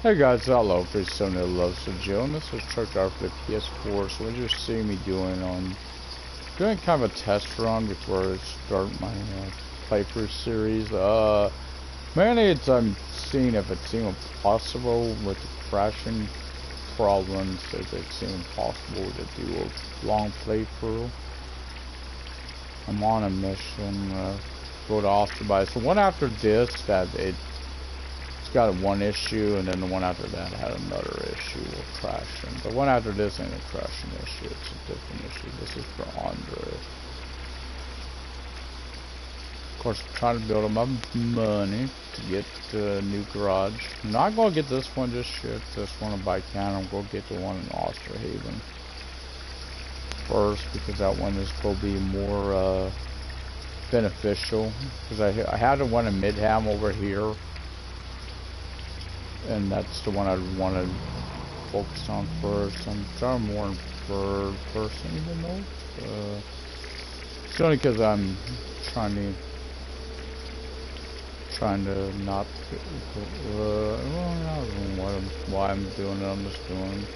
Hey guys, hello, please Sony loves the Joe, and this is Driver-PS4, so what you're seeing me doing doing kind of a test run before I start my playthrough series. Mainly I'm seeing if it's even possible with the crashing problems, if it's even possible to do a long playthrough. I'm on a mission, go to Australia, so one after this it's got one issue, and then the one after that had another issue with crashing. The one after this ain't a crashing issue, it's a different issue. This is for Andre. Of course, I'm trying to build up my money to get a new garage. I'm not gonna get this one just yet. This one in Baikan. I'm gonna get the one in Osterhaven first, because that one is gonna be more beneficial. Because I had the one in Midham over here, and that's the one I want to focus on first. I'm trying more in third person, even though it's only because I'm trying to not I don't know why I'm doing it. I'm just doing.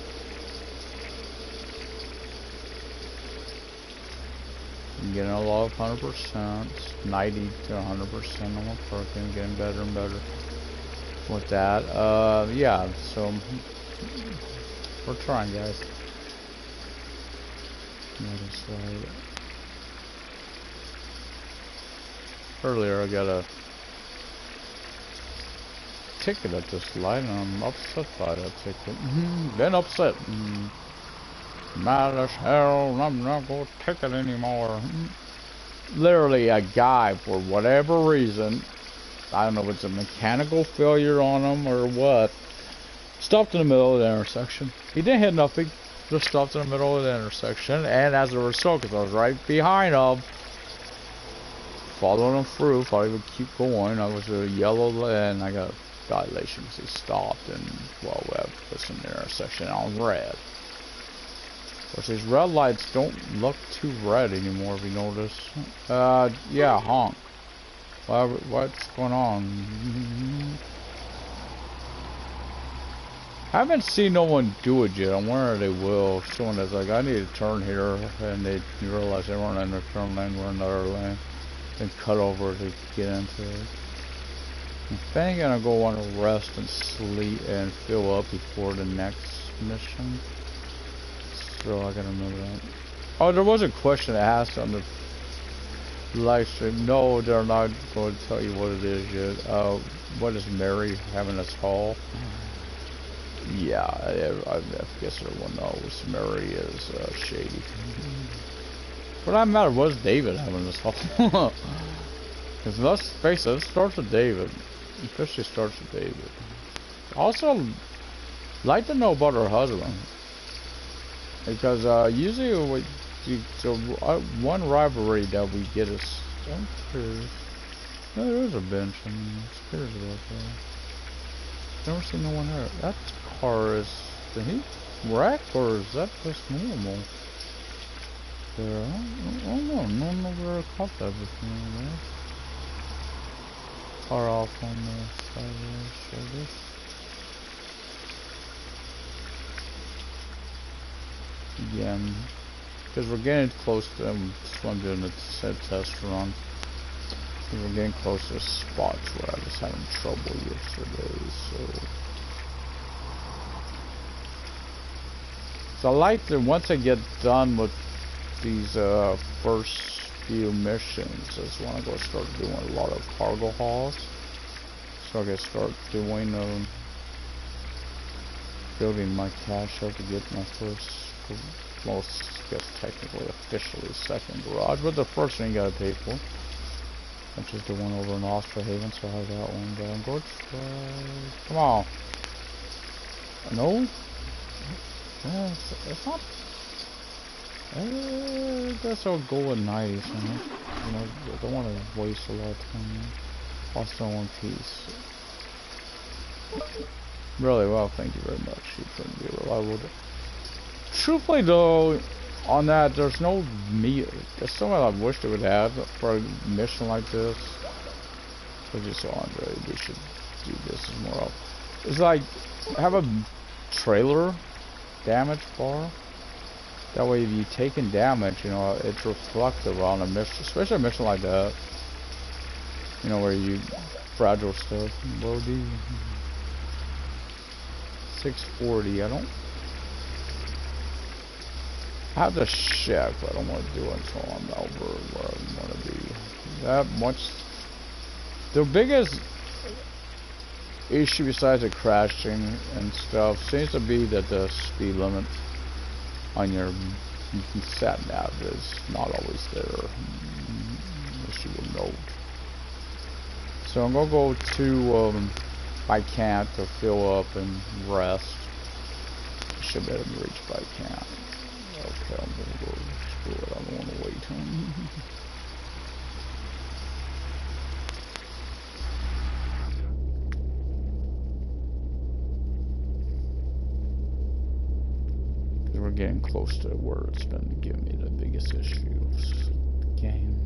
I'm getting a lot of 100%, 90 to 100% on my perking, getting better and better with that. Yeah, so we're trying, guys. Earlier I got a ticket at this light, and I'm upset by that ticket. Been upset. Mad as hell, I'm not gonna take it anymore. Literally, a guy, for whatever reason, I don't know if it's a mechanical failure on him or what, stopped in the middle of the intersection. He didn't hit nothing, just stopped in the middle of the intersection, and as a result, because I was right behind him, following him through, thought he would keep going. I was a yellow, and I got a violation because he stopped, and, well, was in the intersection on red. Of course, these red lights don't look too red anymore, if you notice. Yeah, honk. What's going on? I haven't seen no one do it yet. I'm wondering if they will. Someone that's like, I need to turn here, and they realize they weren't in their turn lane, we're in another lane, then cut over to get into it. I think I'm gonna go want to rest and sleep and fill up before the next mission. So I gotta remember that. Oh, there was a question asked on the live stream. No, they're not going to tell you what it is yet. What is Mary having us haul? Yeah, I guess everyone knows Mary is shady. For that matter, was David having us haul? Because let's face it, it starts with David. It officially starts with David. Also, like to know about her husband. Because usually one rivalry that we get is no, there is a bench and scares about that. Never seen no one hurt. That car is, did he wreck or is that just normal? There, I don't know. No one ever caught that before. Right? Car off on the side of the shoulder. Again, because we're getting close to them. That's why I'm doing the test run. Because we're getting close to spots where I was having trouble yesterday. So I like to, once I get done with these first few missions, I just want to go start doing a lot of cargo hauls. So I can start doing building my cash up to get my first. Most, I guess, technically, officially, second garage, but the first one you gotta pay for, which is the one over in Osterhaven, so I have that one going. Go try. Come on. No? Yeah, it's not. I guess I'll go with 90, so you know, I don't want to waste a lot of time. Also, One Piece. Really well, thank you very much. You couldn't be reliable. Truthfully though, on that, there's no meat. There's something I wish they would have for a mission like this. I just saw Andre, we should do this more often. It's like, have a trailer damage bar. That way if you taking damage, you know, it's reflective on a mission, especially a mission like that. You know, where you fragile stuff. Low D. 640, I don't have to check, but I don't want to do it until I'm over where I want to be. That much. The biggest issue besides the crashing and stuff seems to be that the speed limit on your sat nav is not always there, as you will note. So I'm gonna go to by camp to fill up and rest. Should be able to reach by camp. Okay, I'm gonna go screw it. I don't want to wait. We're getting close to where it's been giving me the biggest issues. Game.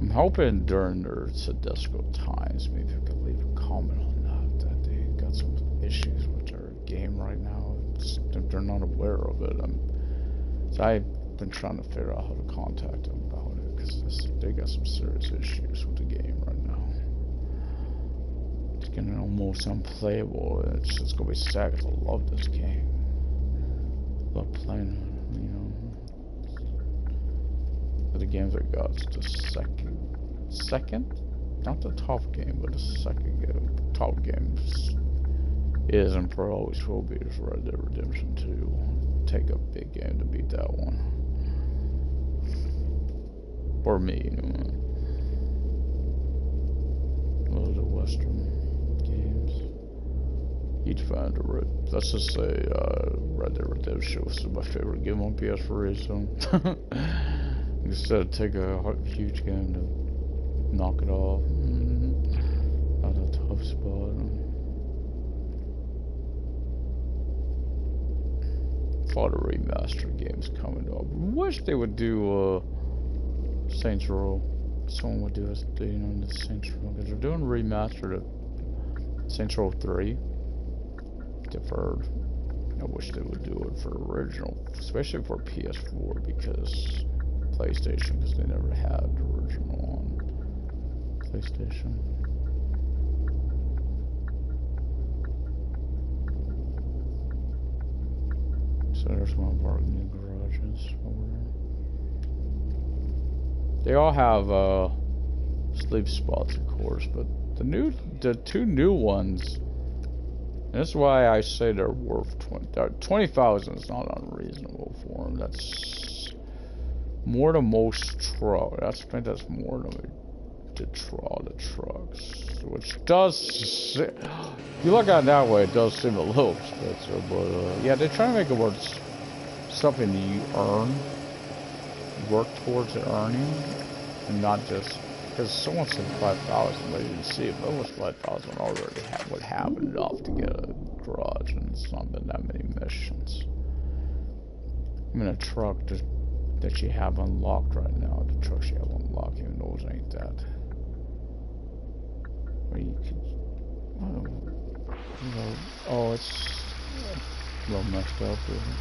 I'm hoping during their Sadisco times, maybe I could leave a comment on that they got some issues with their game right now. They're not aware of it. So I've been trying to figure out how to contact them about it, because they got some serious issues with the game right now. It's getting almost unplayable. It's just gonna be sad because I love this game. Love playing it, you know. But the games I got, the second? Not the top game, but the second game. Top games is and probably always will be is Red Dead Redemption 2. Take a big game to beat that one. For me, you know. Those are Western games. Each find a red. Let's just say Red Dead Redemption was my favorite game on PS3, so instead of take a huge game to knock it off. Not a tough spot. Thought of remastered games coming up. Wish they would do Saints Row. Someone would do us, you know, the Saints Row, because they're doing remastered of Saints Row 3. Deferred. I wish they would do it for original, especially for PS4, because PlayStation, because they never had original on PlayStation. So there's one of our new garages over there. They all have sleep spots, of course, but the two new ones. And that's why I say they're worth 20,000 is not unreasonable for them. That's more than most trucks. I think that's more than the trucks, which does. If you look at it that way, it does seem a little expensive. But yeah, they're trying to make it worth something that you earn, work towards earning, and not just. Because someone said 5,000, but you can see if it was 5,000 already would have enough to get a garage, and it's not been that many missions. I mean, a truck that you have unlocked right now, the trucks you have unlocked, even those ain't that. Or you could, oh, it's a little messed up, isn't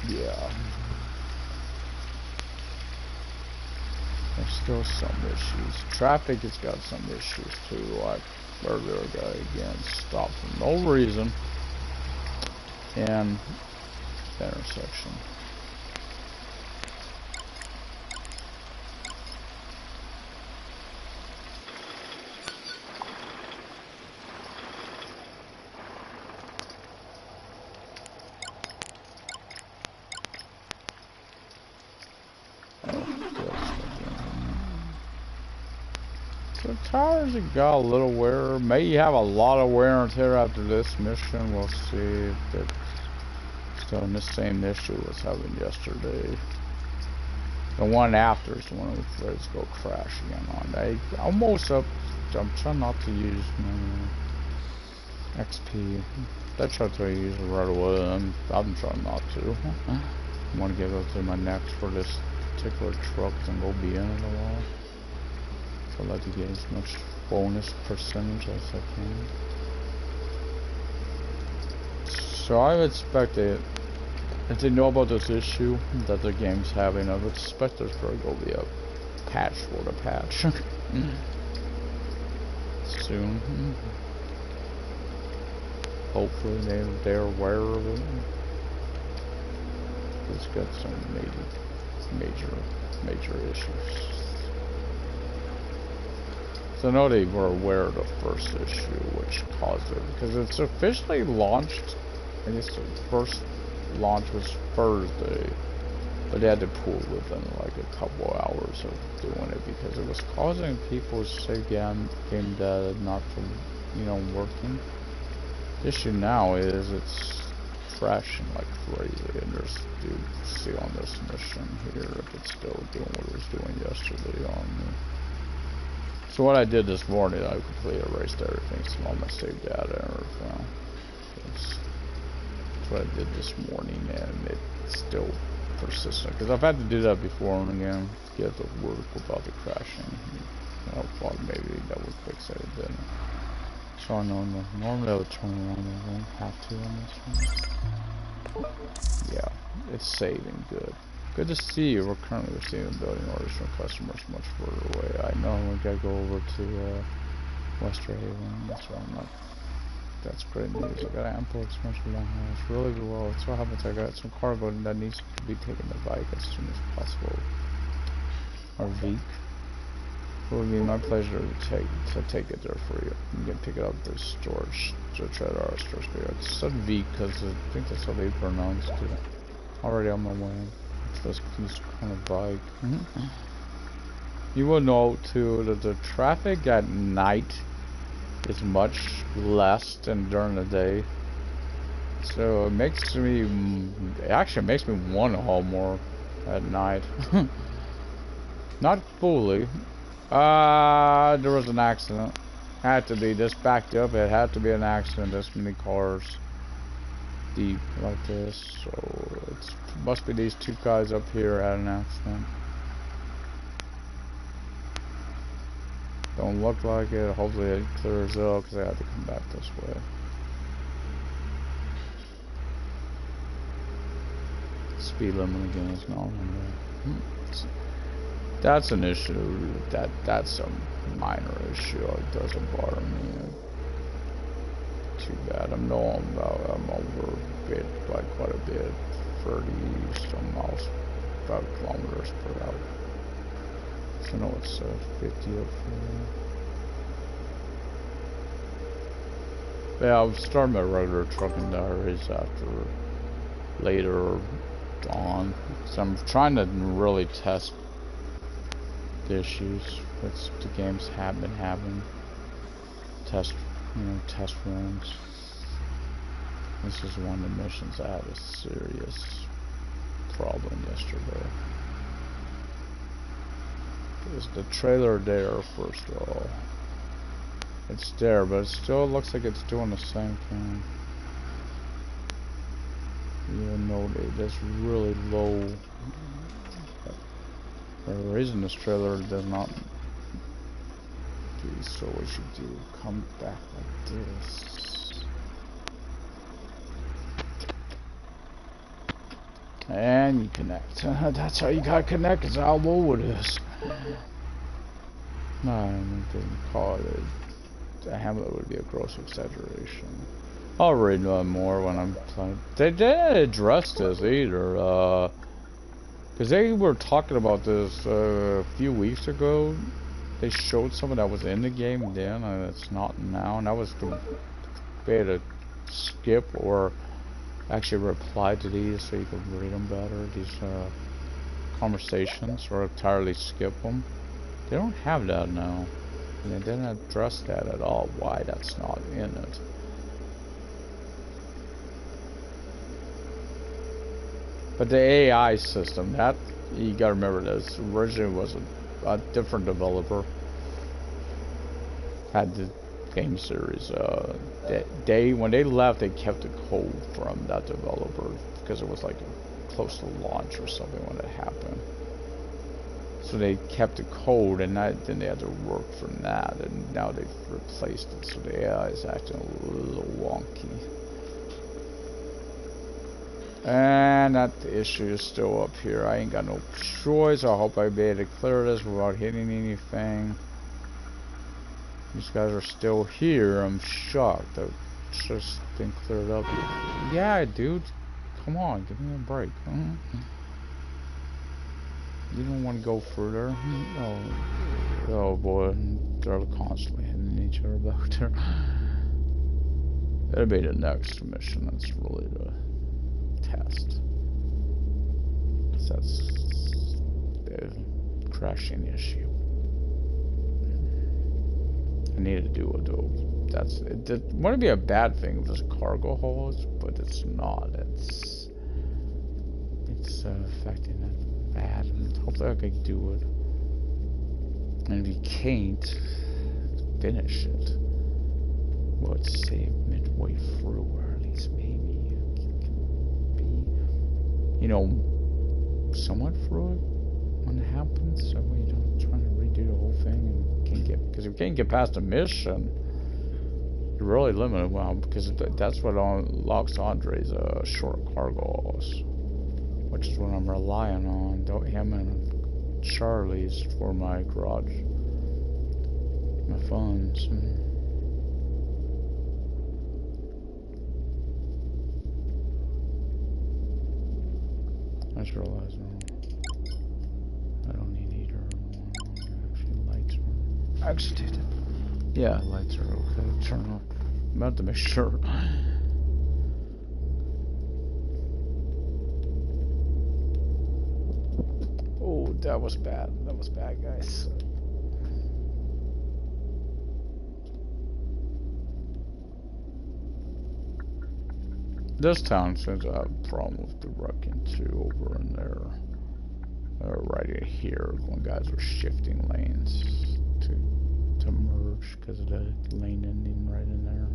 it? Yeah. There's still some issues. Traffic has got some issues too, like earlier guy again stopped for no reason in the intersection. The tires have got a little wear. May have a lot of wear and tear after this mission. We'll see if it's still in the same issue it was having yesterday. The one after is the one that's ready to go crash again on. I almost up. I'm trying not to use my XP. That's try to use it right away. I'm trying not to. I want to get up to my next for this particular truck and go be in it a while. I like to get as much bonus percentage as I can. So I would expect that if they know about this issue that the game's having, I would expect there's probably going to be a patch for the patch soon. Hopefully they're aware of it. It's got some major issues. So I know they were aware of the first issue, which caused it, because it's officially launched. I guess the first launch was Thursday, but they had to pull within like a couple hours of doing it because it was causing people to say game data not from, working. The issue now is it's crashing like crazy, and there's, see on this mission here if it's still doing what it was doing yesterday on me. So what I did this morning, I completely erased everything, so all my saved data and everything. That's what I did this morning, and it's still persistent, because I've had to do that before and again to get it to work without the crashing. I thought maybe that would fix it, it didn't. So I know normally I would turn around and I won't have to on this one. Yeah, it's saving good. Good to see you. We're currently receiving building orders from customers much further away. I know we gotta go over to Wester Haven. That's why I'm not. That's great news. I got an ample expansion long house. Really well. It's what happens. I got some cargo that needs to be taken to bike as soon as possible. Or Veek. It would be my pleasure to take it there for you. You can pick it up at the storage, the trailer or storage. I said Veek because I think that's how they pronounced it. Already on my way. This kind of bike. You will note too that the traffic at night is much less than during the day. So it makes me, it actually makes me want to haul more at night. Not fully. There was an accident. Had to be this backed up. It had to be an accident. This many cars deep like this. So it must be these two guys up here had an accident. Don't look like it. Hopefully it clears up because I had to come back this way. Speed limit again is not on there. That's an issue. That's a minor issue. It doesn't bother me too bad. I'm over bit by quite a bit. 30 some miles, 5 kilometers per hour. So no, it's 50 up here. Yeah, I'll start my regular trucking diaries after later on. So I'm trying to really test the issues that the games have been having. Test runs. This is one of the missions I had a serious problem yesterday. Is the trailer there first of all? It's there, but it still looks like it's doing the same thing. Even though that's really low. For the reason this trailer does not do so, what should do, come back like this. And you connect. That's how you gotta connect, it's how low it is. No, I didn't call it a hamlet would be a gross exaggeration. I'll read more when I'm playing. They didn't address this either, because they were talking about this a few weeks ago. They showed someone that was in the game then, and it's not now, and that was the way to skip or actually reply to these so you could read them better, these conversations, or entirely skip them. They don't have that now, and they didn't address that at all, why that's not in it. But the AI system, that, you gotta remember this, originally was a different developer. Had the game series, when they left, they kept the code from that developer, because it was like close to launch or something when it happened. So they kept the code, and then they had to work from that, and now they've replaced it. So the AI is acting a little wonky. And that issue is still up here. I ain't got no choice. I hope I be able to clear this without hitting anything. These guys are still here. I'm shocked. That just been cleared up. Yeah, dude. Come on, give me a break. You don't want to go further. Oh boy, they're constantly hitting each other back there. That'll be the next mission. That's really the test. That's the crashing issue. I need to do it though. That's it. Wouldn't be a bad thing if there's cargo holds, but it's not. It's affecting it bad. And hopefully I can do it. And if you can't finish it, well, it's saved midway through, or at least maybe you can be, you know, somewhat through it when it happens. So you don't try to redo the whole thing and can't get, because if you can't get past a mission, you're really limited. Well, because that's what unlocks Andre's short cargoes, which is what I'm relying on. Him and Charlie's for my garage, my funds. I just realized I don't need heater anymore. Actually, lights are actually, yeah, lights are okay. Turn off. I'm about to make sure. Oh, that was bad. That was bad, guys. This town seems to have a problem with the wrecking too over in there. Right here, when guys are shifting lanes to merge because of the lane ending right in there.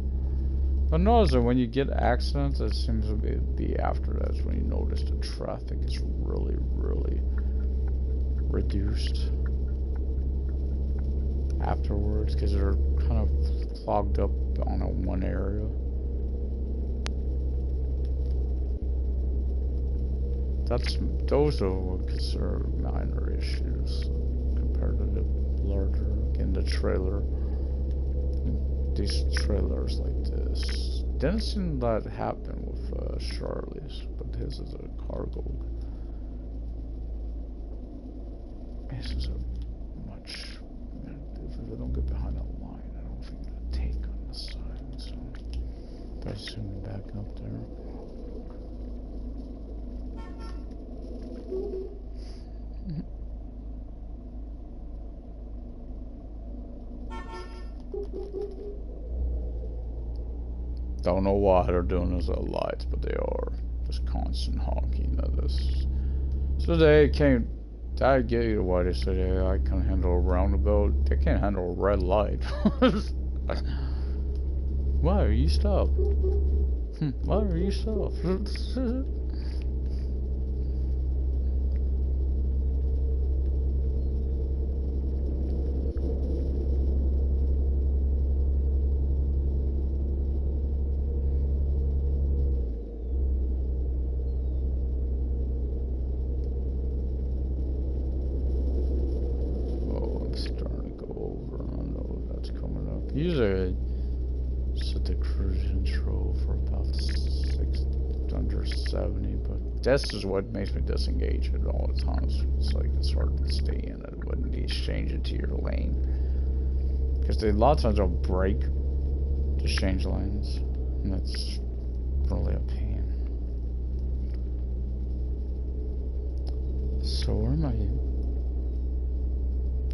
But notice that when you get accidents, it seems to be after that's when you notice the traffic is really, really reduced afterwards because they're kind of clogged up on a one area. Those are what consider minor issues compared to the larger. Again, the trailer. These trailers like this. Didn't seem that happen with Charlie's, but his is a cargo. This is a much. If I don't get behind that line, I don't think it'll take on the side. So, I assume back up there. Don't know why they're doing this at lights, but they are. Just constant honking of this. So they can't. I get you why they say hey, I can handle a roundabout. They can't handle a red light. Why are you stopped? Why are you stopped? Usually I set the cruise control for about 670, but this is what makes me disengage it all the time. It's like it's hard to stay in it when you change it to your lane. Because a lot of times I'll brake to change lanes, and that's really a pain. So where am I?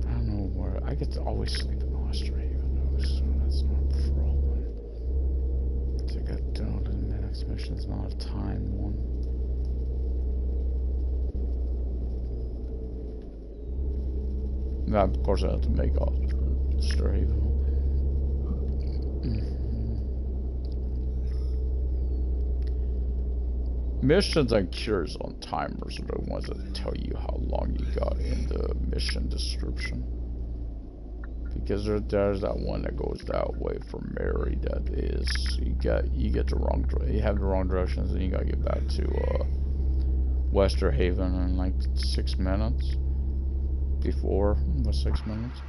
I don't know where. I get to always sleep in Australia. So that's not a problem. So I got down to the next mission. It's not a time one. Now, of course, I have to make off straight. Missions, I'm curious on timers are the ones that tell you how long you got in the mission description. Because there's that one that goes that way from Mary. That is, you get the wrong, you have the wrong directions, and you gotta get back to Wester Haven in like 6 minutes. Before was 6 minutes.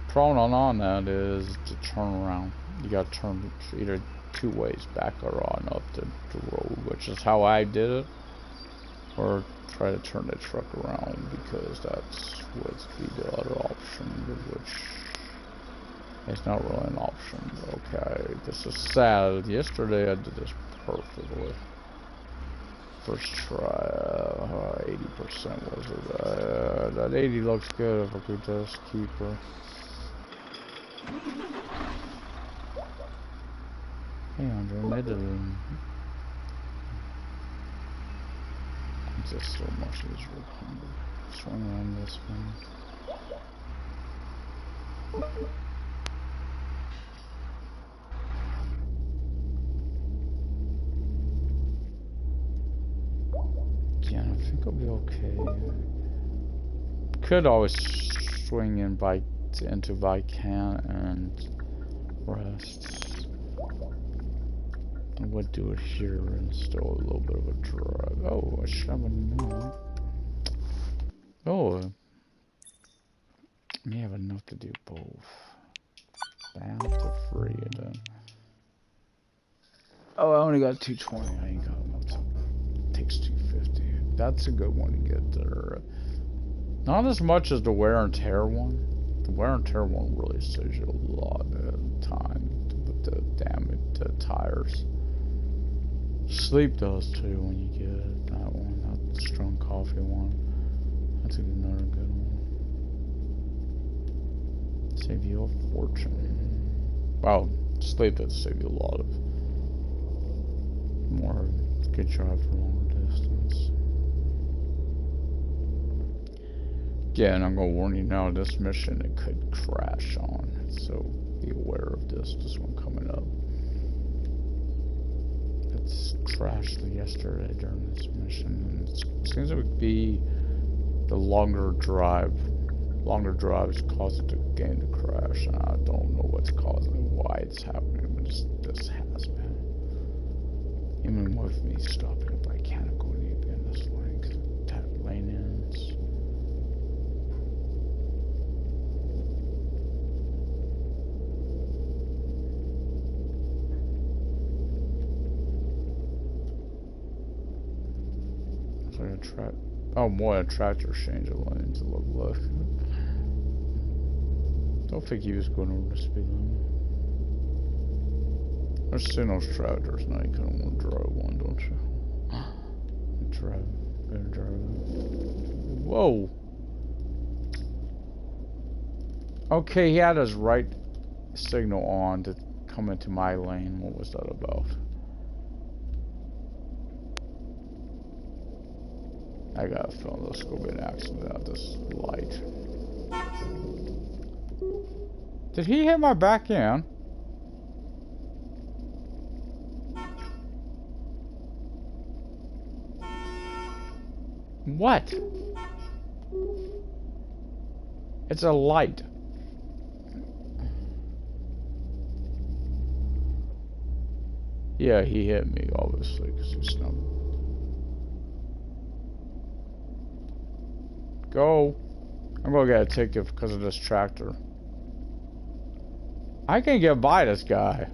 Problem on that is to turn around. You gotta turn either 2 ways, back or on up the road, which is how I did it. Or try to turn the truck around, because that's would be the other option, which is not really an option. Okay, this is sad. Yesterday I did this perfectly. First try, 80% was it? That 80 looks good if I could just keep her. Hey, Andre, just so much of this wood. Swing around this one. Yeah, I think I'll be okay. Could always swing in into Vican and rest. I would do it here and still a little bit of a drive. Oh, I should have enough. Oh, may have enough to do both. Down to 3 of them. Oh, I only got 220. I ain't got enough. It takes 250. That's a good one to get there. Not as much as the wear and tear one. The wear and tear one really saves you a lot of time with the damage to tires. Sleep does too when you get that one, that strong coffee one. That's another good one. Save you a fortune. Wow, sleep does save you a lot of more good drive for longer distance. Yeah, and I'm gonna warn you now, this mission it could crash on, so be aware of this one coming up. It's crashed yesterday during this mission, and it seems it would be the longer drives cause it to game to crash, and I don't know what's causing it, why it's happening, but this has been. Even with me stopping up, I can't go in this lane because that lane ends. It's like a track. Oh boy, a tractor changed the lanes. Look, look. Don't think he was going over the speed limit. I've seen those tractors now. You kind of want to drive one, don't you? Better drive it. Whoa! Okay, he had his right signal on to come into my lane. What was that about? I got a feeling there's going to be an accident at this light. Did he hit my back end? What? It's a light. Yeah, he hit me, obviously, because he snubbed. Go. I'm gonna get a ticket because of this tractor. I can't get by this guy.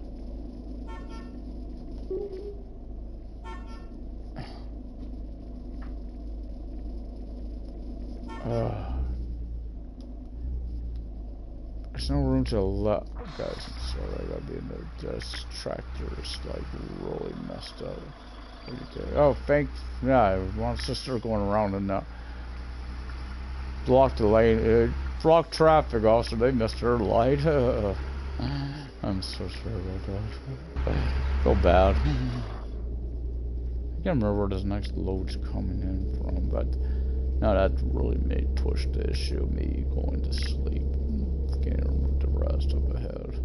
There's no room to the left. Guys, I'm sorry, I gotta be in there. This tractor's like really messed up. Oh, yeah, my sister going around and blocked the lane. Blocked traffic also. They missed her light. I'm so sorry about that. Feel bad. I can't remember where this next load's coming in from, but now that really made push the issue of me going to sleep. Getting the rest up ahead.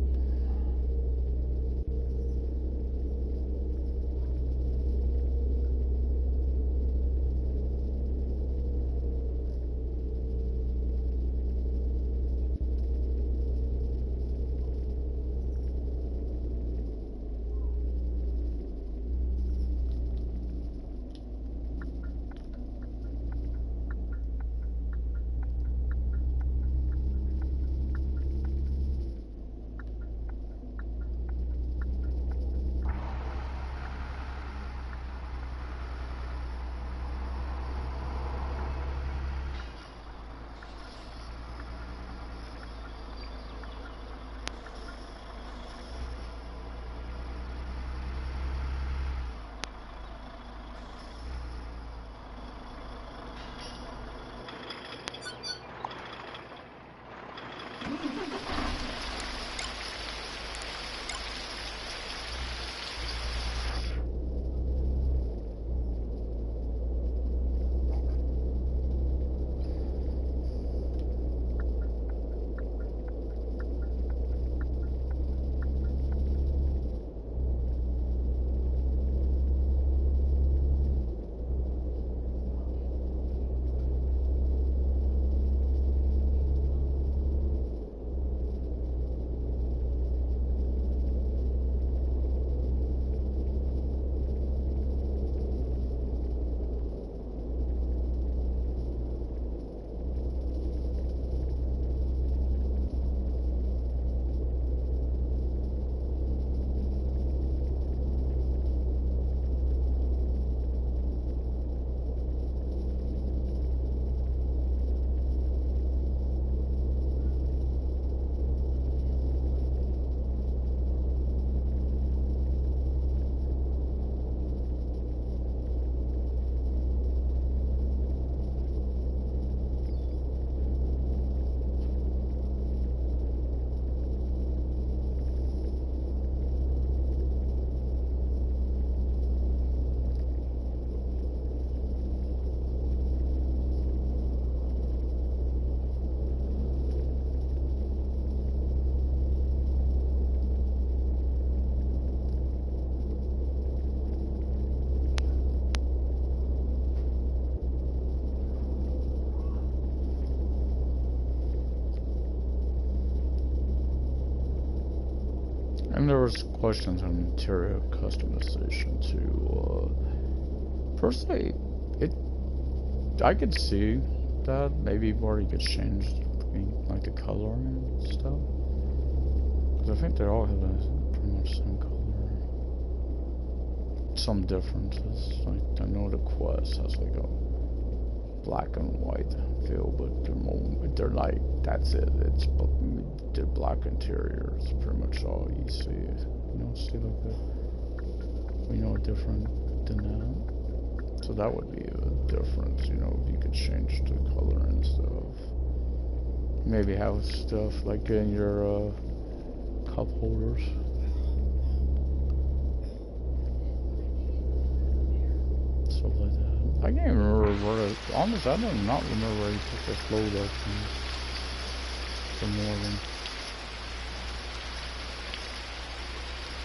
And there was questions on interior customization too. Personally, I could see that maybe where you could change like the coloring and stuff. Because I think they all have pretty much the same color. Some differences. Like I know the Quest has like a black and white feel, but they're like that's it. It's the black interior. It's pretty much all you see. You don't see like different than that. So that would be a difference. If you could change the color and stuff. Maybe have stuff like in your cup holders. Stuff like that. I can't even remember where honestly, I do not remember where you put this load up from Northern.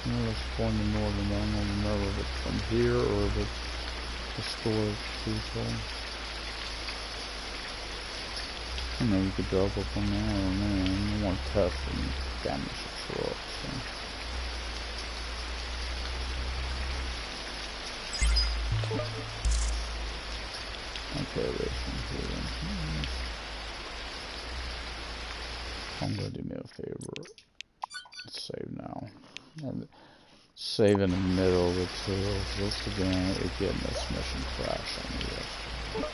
Let's go into Northern. I don't remember if it's from here or if it's the storage depot. I know you could drop up on there. I don't know. I don't want to test and damage the truck. Okay, racing here. I'm gonna do me a favor. Let's save now. And save in the middle of it too. Just again, it getting this mission crash on me yesterday.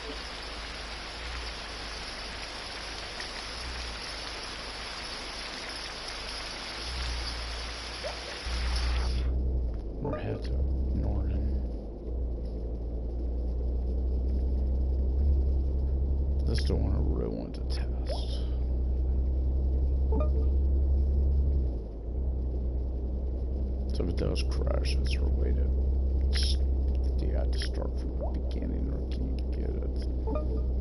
We're headed to Northern. This is the one I really want to test. So if it does crash, is there a way to, do you have to start from the beginning, or can you get it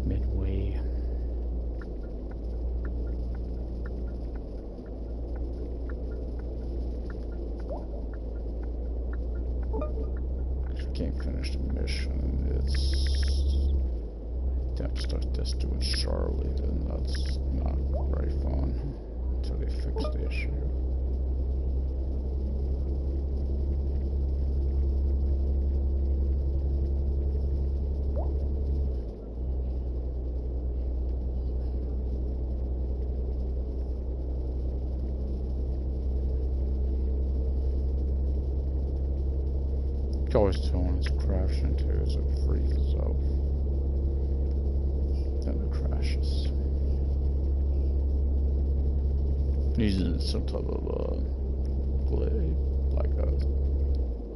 midway? If you can't finish the mission, it's have to start this doing Charlotte, and that's not very fun until they fix the issue. You can always tell when it's crashing too, as it freezes up. Then it crashes. Using some type of glitch, like a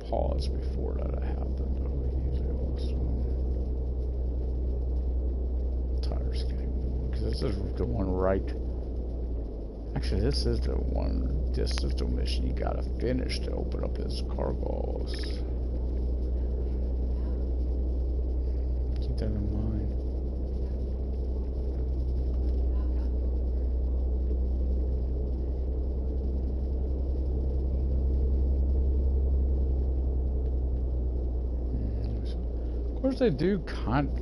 pause before that happened. Usually was tires getting because this is the one right. Actually, this is the one. This is the mission you gotta finish to open up his cargoes. Keep that in mind. Of course, they do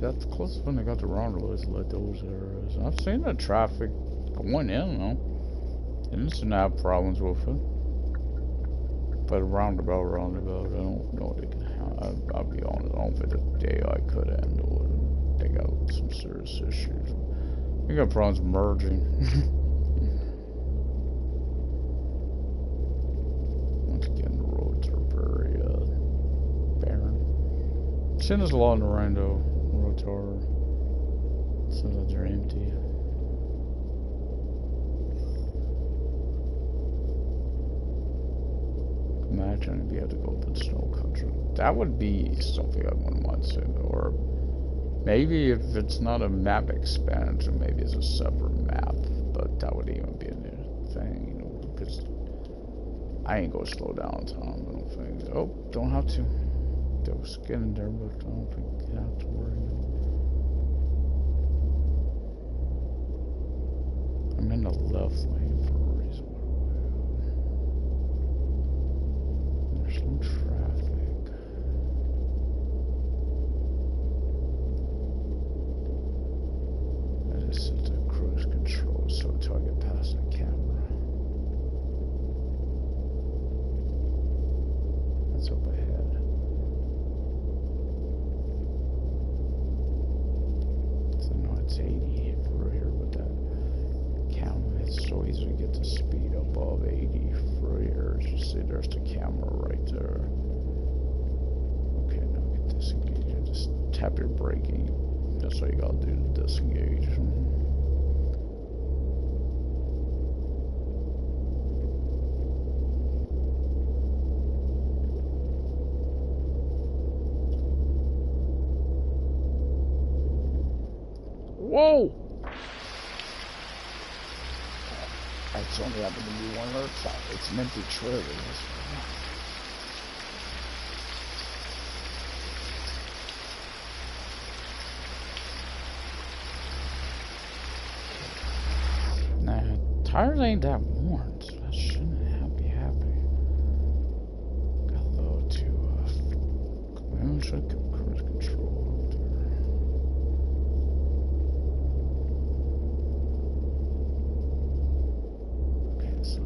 that's the closest one they got to roundabouts, like those areas. I've seen the traffic going in, though. And it's not have problems with it. But roundabout, I don't know they can have. I'll be honest, I don't think the day I could handle it. They got some serious issues. They got problems merging. Once again, the roads are very barren. Seeing there's a lot in the rain though. Roads are, some of they're empty. Imagine if you had to go up in snow country. That would be something I wouldn't mind seeing. Or maybe if it's not a map expansion, maybe it's a separate map. But that would even be a new thing, because I ain't gonna slow down time, I don't think. Oh, don't have to. There was skin in there, but I don't think you have to worry. I'm in the left lane for a reason. There's no traffic. I just set the cruise control so until I get past the camera. tap your braking. That's what you gotta do to disengage. Whoa! It's only happened to be one other time. It's an empty trailer. Nah, tires ain't that worn, so that shouldn't be happening. Got low to should keep cruise control up there. Okay, so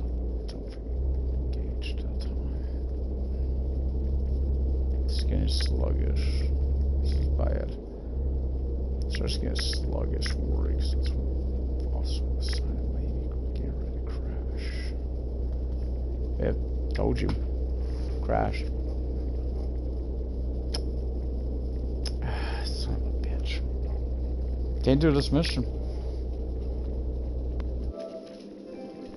don't forget engage that time. It's getting sluggish. This is bad. Starts getting sluggish works. That's also a sign of maybe getting ready to crash. Yep, told you. Crashed. Son of a bitch. Can't do this mission.